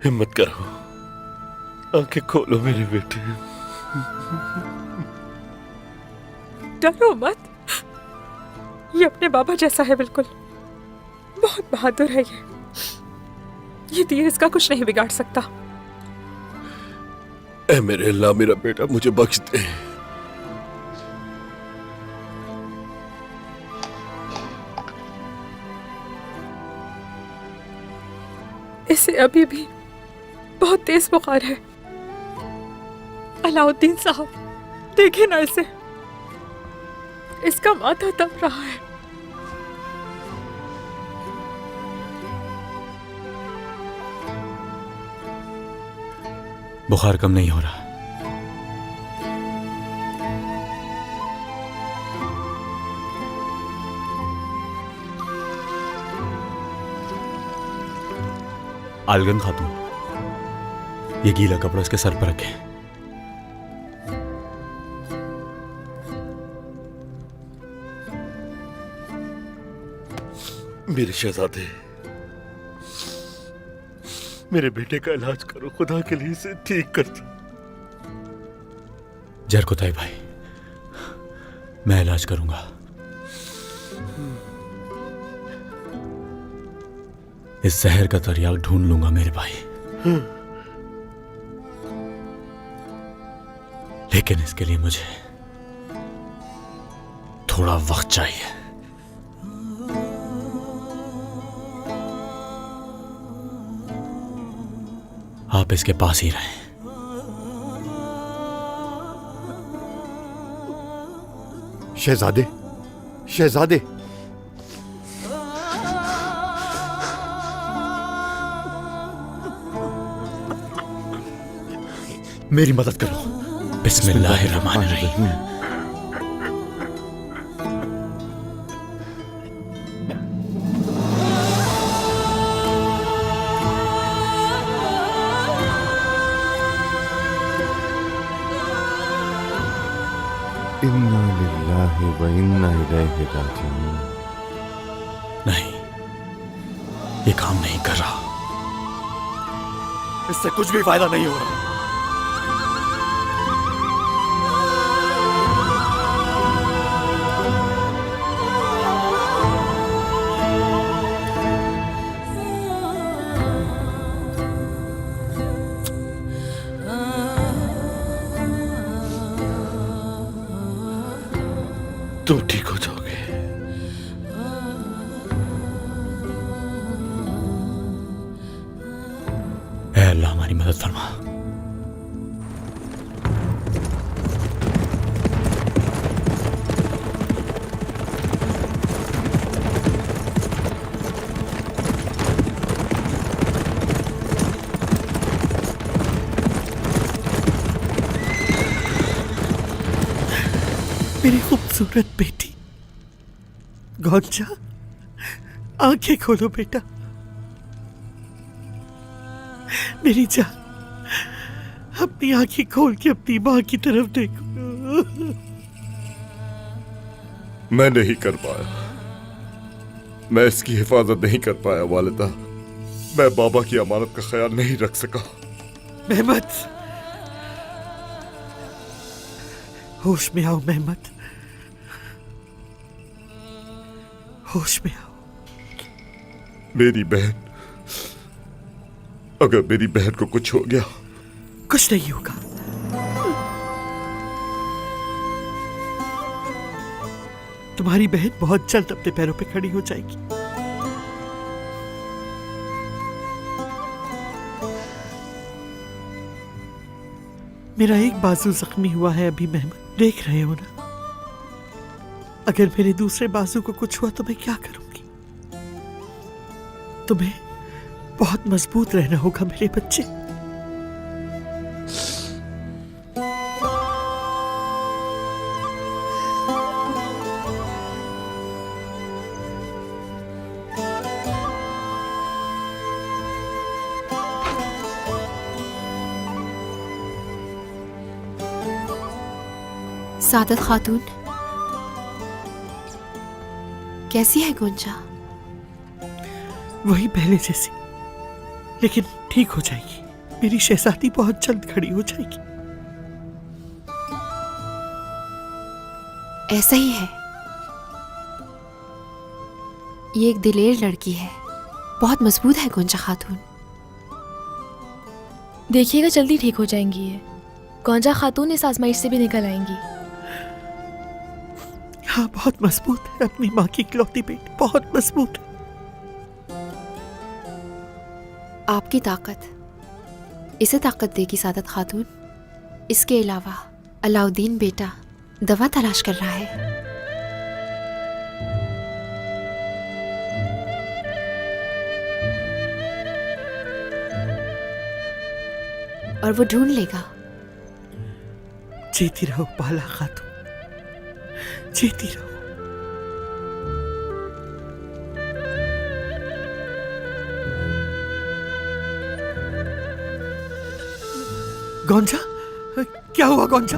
हिम्मत करो, आंखें खोलो मेरे बेटे। डरो मत, ये अपने बाबा जैसा है बिल्कुल, बहुत बहादुर है ये तीर इसका कुछ नहीं बिगाड़ सकता। ऐ मेरे अल्लाह, मेरा बेटा मुझे बख्श दे। इसे अभी भी बहुत तेज बुखार है। अलाउद्दीन साहब, देखे ना इसे, इसका माथा तप रहा है। बुखार कम नहीं हो रहा। आलगन खातून, ये गीला कपड़ा इसके सर पर रखें। मेरे शहजादे, मेरे बेटे का इलाज करो, खुदा के लिए इसे ठीक कर दो। जरकुताई भाई, मैं इलाज करूंगा। इस जहर का तरियाक ढूंढ लूंगा मेरे भाई, लेकिन इसके लिए मुझे थोड़ा वक्त चाहिए। आप इसके पास ही रहें। शहजादे, शहजादे, मेरी मदद करो। बिस्मिल्लाहिर्रहमानिर्रहीम। इन्ना लिल्लाहि व इन्ना इलैहि राजिऊन। नहीं, ये काम नहीं कर रहा। इससे कुछ भी फायदा नहीं हो रहा। तुम ठीक हो जाओगे। ऐ अल्लाह, हमारी मदद फरमा। मेरी खूबसूरत बेटी गौंचा, आंखें खोलो बेटा। मेरी जान, अपनी आंखें खोल के अपनी मां की तरफ देखो। मैं नहीं कर पाया, मैं इसकी हिफाजत नहीं कर पाया वालिदा। मैं बाबा की अमानत का ख्याल नहीं रख सका। मेहमद, होश में आओ मेहमद, होश में आओ। मेरी बहन, अगर मेरी बहन को कुछ हो गया। कुछ नहीं होगा। तुम्हारी बहन बहुत जल्द अपने पैरों पे खड़ी हो जाएगी। मेरा एक बाजू जख्मी हुआ है अभी मेहमद, देख रहे हो ना। अगर मेरे दूसरे बाजू को कुछ हुआ तो मैं क्या करूंगी? तुम्हें बहुत मजबूत रहना होगा मेरे बच्चे। सादत खातून, कैसी है गुंजा? वही पहले जैसी, लेकिन ठीक हो जाएगी। मेरी शहजादी बहुत जल्द खड़ी हो जाएगी। ऐसा ही है। ये एक दिलेर लड़की है, बहुत मजबूत है गोंजा खातून। देखिएगा जल्दी ठीक हो जाएंगी ये। गोंजा खातून इस आजमाइश से भी निकल आएंगी। हाँ, बहुत मजबूत है, अपनी माँ की इकलौती बेटी, बहुत मजबूत है। आपकी ताकत इसे ताकत देगी सादत खातून। इसके अलावा अलाउद्दीन बेटा दवा तलाश कर रहा है। और वो ढूंढ लेगा। जीती रहो पाला खातून, जीती रहो। गोंजा, क्या हुआ गोंजा?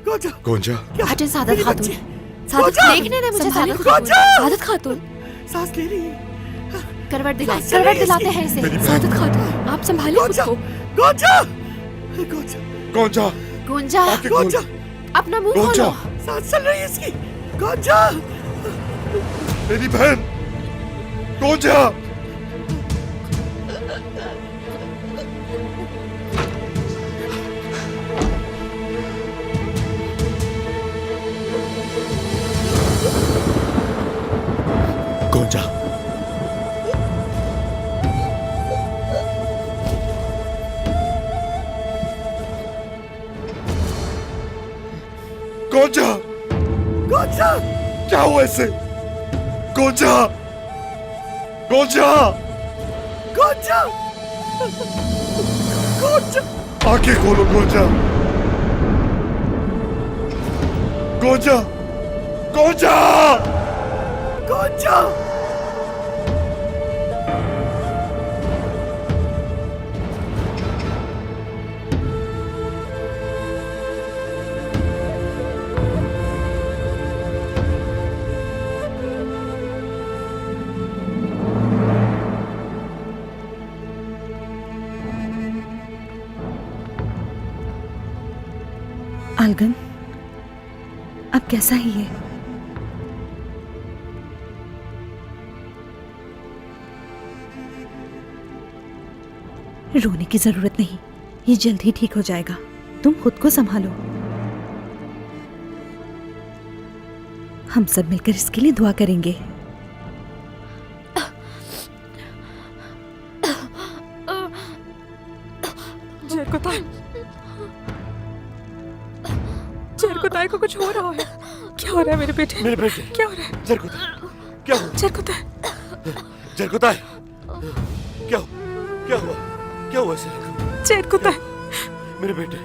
गोंजा, गोंजा, हटे सादत मेरी खातून। बच्ची। सादत गोंजा! देखने दे मुझे। संभालिए सादत खुद को। खातून, सादत खातून सांस ले रही है। करवट सांस चल रही है दिलाते इसकी। हैं इसे। मेरी सादत खातून आप संभालिए खुद गोंजा, को। गोंजा, गोंजा, गोंजा, गोंजा, आके खोल। गोंजा, अपना मुंह गोंजा, खोलो। सांस चल रही है इसकी। गोंजा, मेरी बहन, गोंजा। गोंजा, गोंजा, गोंजा, क्या हुआ इसे? गोंजा, गोंजा, गोंजा, गोंजा, आंखें खोलो गोंजा, गोंजा, गोंजा। गोंजा। आलगन, अब कैसा ही है? रोने की जरूरत नहीं, ये जल्द ही ठीक हो जाएगा। तुम खुद को संभालो। हम सब मिलकर इसके लिए दुआ करेंगे। जरकुताई को कुछ हो रहा है। क्या हो रहा है मेरे बेटे? मेरे बेटे, क्या हो रहा है? जरकुताई, क्या हुआ? जरकुताई, जरकुताई, क्या हुआ? क्या हुआ इसे? जरकुताई, मेरे बेटे,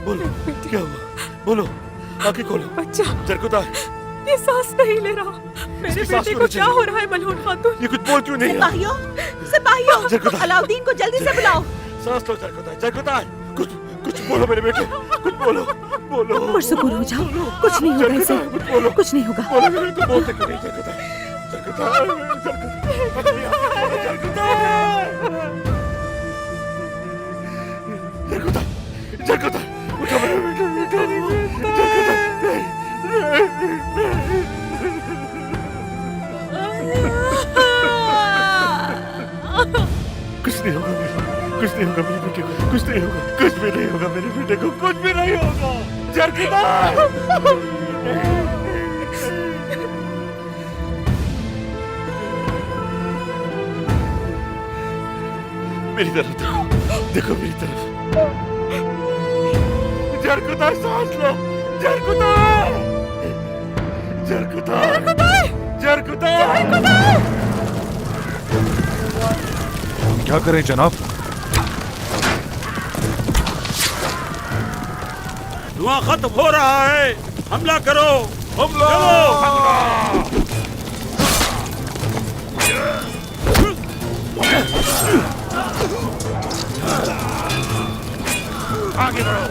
बोलो, क्या हुआ? बोलो, आंखें खोलो। बच्चा, जरकुताई, ये सांस नहीं ले रहा। मेरे इसकी सांस बेटे क्यों को नहीं क्या चल हो रहा है मलहून खातून? ये कुछ बोल क्यों नहीं रहा? सिपाहियों, जरकुताई, अलाउद्दीन को जल्दी से बुलाओ। सांस लो जरकुताई, जरकुताई, कुछ बोलो मेरे बेटे, कुछ बोलो, बोलो। पुरसुकून हो जाओ, कुछ नहीं होगा इसे, बोलो, कुछ नहीं होगा। बोलो मेरे बेटे, बोलते क्यों नहीं? जरकुताई, जरकुताई, जरकुताई, जरकुताई, उठो मेरे बेटे, उठो, जरकुताई, कुछ नहीं होगा मेरे, कुछ नहीं होगा मेरे बेटे को, कुछ नहीं होगा, कुछ भी नहीं होगा मेरे बेटे को, कुछ भी नहीं होगा। जरकुताई, मेरी तरफ देखो, देखो मेरी तरफ। जरकुताई, सांस लो, जरकुताई, जरकुताई, जरकुताई। क्या करें जनाब? धुआं खत्म हो रहा है, हमला करो, हमला! आगे बढ़ो।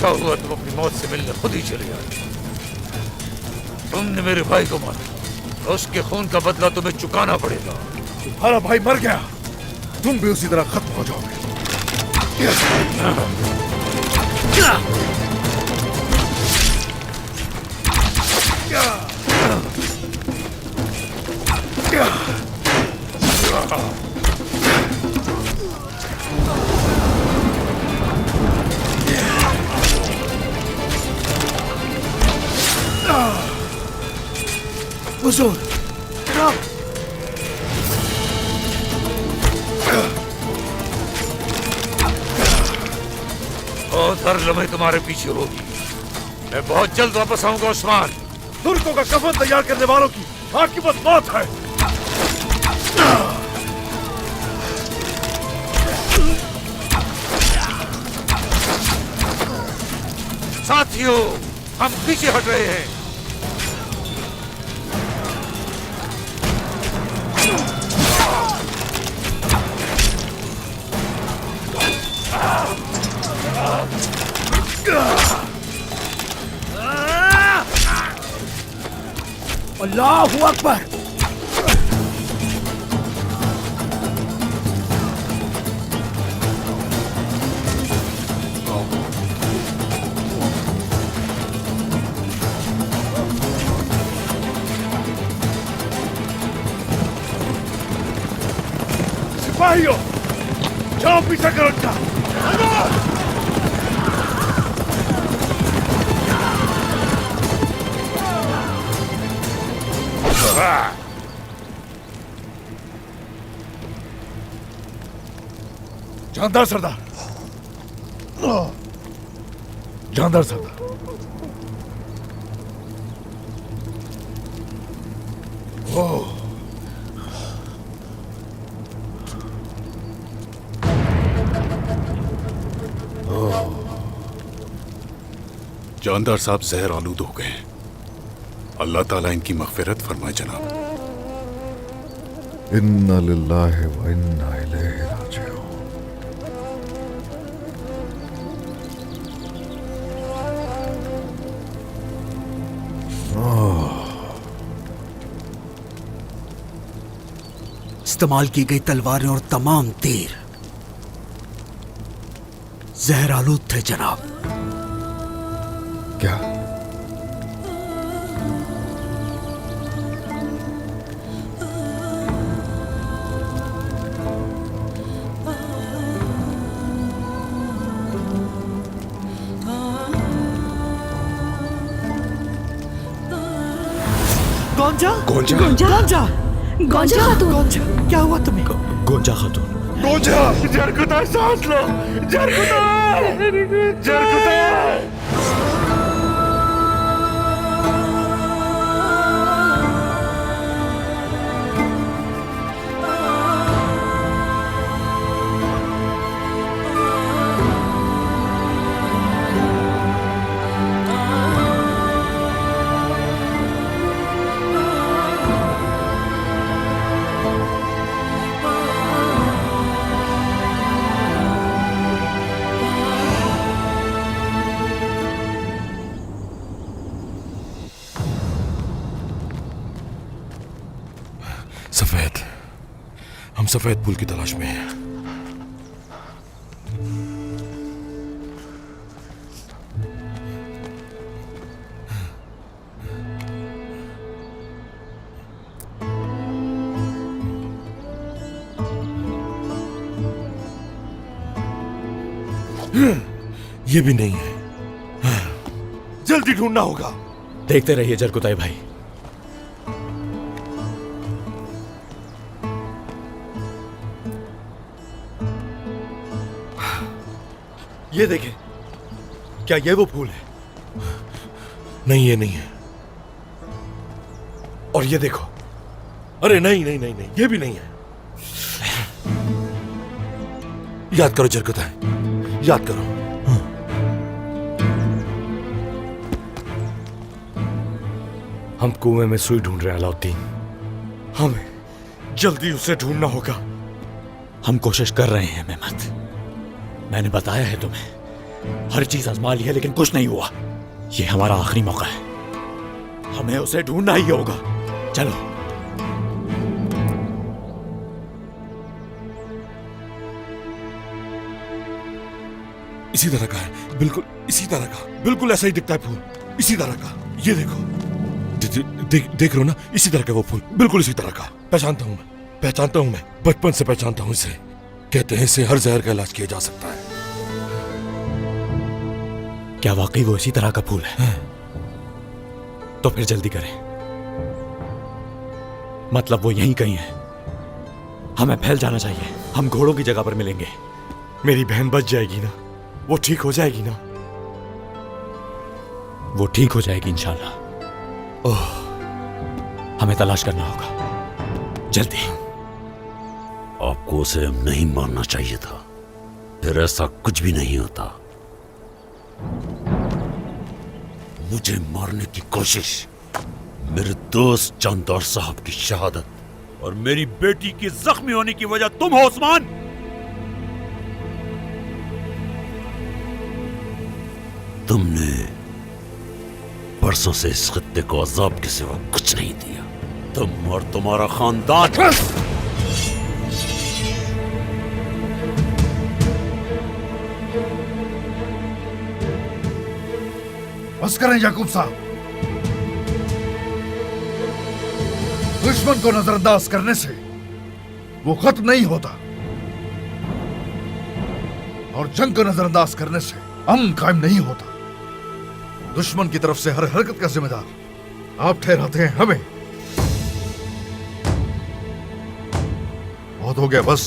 अच्छा हुआ तुम अपनी मौत से मिलने खुद ही चले आए। तुमने मेरे भाई को मारा, उसके खून का बदला तुम्हें चुकाना पड़ेगा। तुम्हारा भाई मर गया, तुम भी उसी तरह खत्म हो जाओगे। हुजूर, बहुत हर लम्हे तुम्हारे पीछे होगी। मैं बहुत जल्द वापस आऊंगा उस्मान। तुर्कों का कफन तैयार करने वालों की आखिरत मौत है। साथियों, हम पीछे हट रहे हैं। अल्लाहू अकबर। सिपाहियों, जाओ पीछे करो इनका। जानदार सरदार, जानदार सरदार, जानदार साहब जहर आलूद हो गए। अल्लाह ताला इनकी मग़फ़िरत फरमाए जनाब। इन्ना लिल्लाहि व इन्ना इलैहि राजिऊन। इस्तेमाल की गई तलवारें और तमाम तीर जहर आलूद थे जनाब। क्या? गोंजा गोंजा, गोंजा गोंजा खातून। गोंजा, क्या हुआ तुम्हें? गोंजा खातून। गोंजा, जरकुता सांस लो, जरकुता, जरकुता। सफेद, हम सफेद पुल की तलाश में हैं। ये भी नहीं है। जल्दी ढूंढना होगा। देखते रहिए जरकुताई भाई। ये देखें, क्या ये वो फूल है? नहीं, ये नहीं है। और ये देखो, अरे नहीं नहीं नहीं नहीं, ये भी नहीं है। याद करो जरकुताई, याद करो। हम कुएं में सुई ढूंढ रहे हैं अलाउद्दीन। हमें जल्दी उसे ढूंढना होगा। हम कोशिश कर रहे हैं मेहमत। मैंने बताया है तुम्हें, हर चीज आजमा ली है लेकिन कुछ नहीं हुआ। ये हमारा आखिरी मौका है, हमें उसे ढूंढना ही होगा। चलो। इसी तरह का है, बिल्कुल इसी तरह का, बिल्कुल ऐसा ही दिखता है फूल, इसी तरह का। ये देखो, देख रहे हो ना, इसी तरह का वो फूल, बिल्कुल इसी तरह का। पहचानता हूं मैं, बचपन से पहचानता हूं इसे। कहते हैं इससे हर जहर का इलाज किया जा सकता है। क्या वाकई वो इसी तरह का फूल है? तो फिर जल्दी करें, मतलब वो यहीं कहीं है। हमें फैल जाना चाहिए। हम घोड़ों की जगह पर मिलेंगे। मेरी बहन बच जाएगी ना, वो ठीक हो जाएगी ना? वो ठीक हो जाएगी इंशाल्लाह। ओह, हमें तलाश करना होगा, जल्दी। आपको उसे नहीं मारना चाहिए था, फिर ऐसा कुछ भी नहीं होता। मुझे मारने की कोशिश, मेरे दोस्त जानदार साहब की शहादत और मेरी बेटी की जख्मी होने की वजह तुम हो उस्मान। तुमने परसों से इस खत्ते को अजाब के सिवा कुछ नहीं दिया, तुम और तुम्हारा खानदान। बस करें याकूब साहब, दुश्मन को नजरअंदाज करने से वो खत्म नहीं होता, और जंग को नजरअंदाज करने से अमन कायम नहीं होता। दुश्मन की तरफ से हर हरकत का जिम्मेदार आप ठहराते हैं हमें। बहुत हो गया, बस।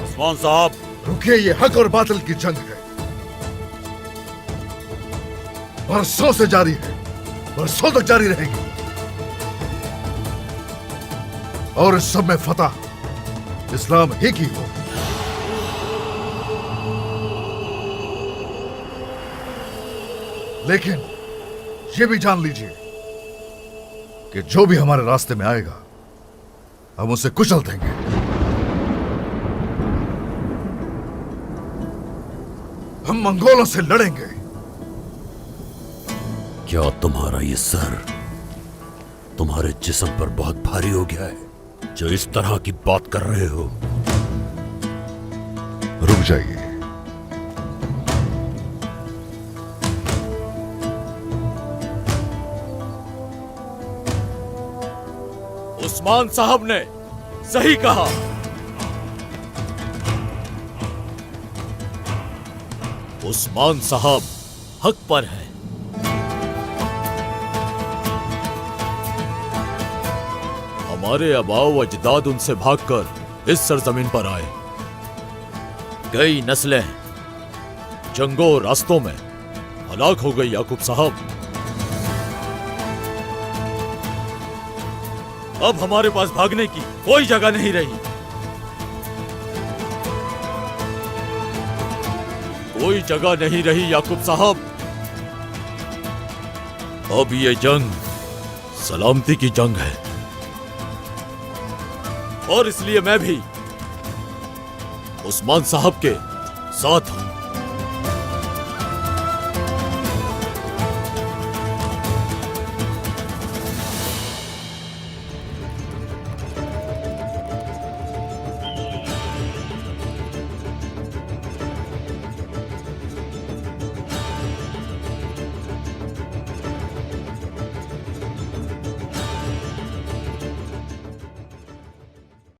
उस्मान साहब रुकिए, ये हक और बातिल की जंग है, बरसों से जारी है, बरसों तक जारी रहेगी, और इस सब में फतह इस्लाम ही की हो। लेकिन ये भी जान लीजिए कि जो भी हमारे रास्ते में आएगा हम उसे कुचल देंगे। हम मंगोलों से लड़ेंगे। क्या तुम्हारा ये सर तुम्हारे जिस्म पर बहुत भारी हो गया है जो इस तरह की बात कर रहे हो? रुक जाइए। उस्मान साहब ने सही कहा। उस्मान साहब हक पर है। हमारे आबाओ अजदाद उनसे भागकर इस सरजमीन पर आए। कई नस्लें जंगों और रास्तों में हलाक हो गई याकूब साहब। अब हमारे पास भागने की कोई जगह नहीं रही, कोई जगह नहीं रही याकूब साहब। अब ये जंग सलामती की जंग है, और इसलिए मैं भी उस्मान साहब के साथ हूं।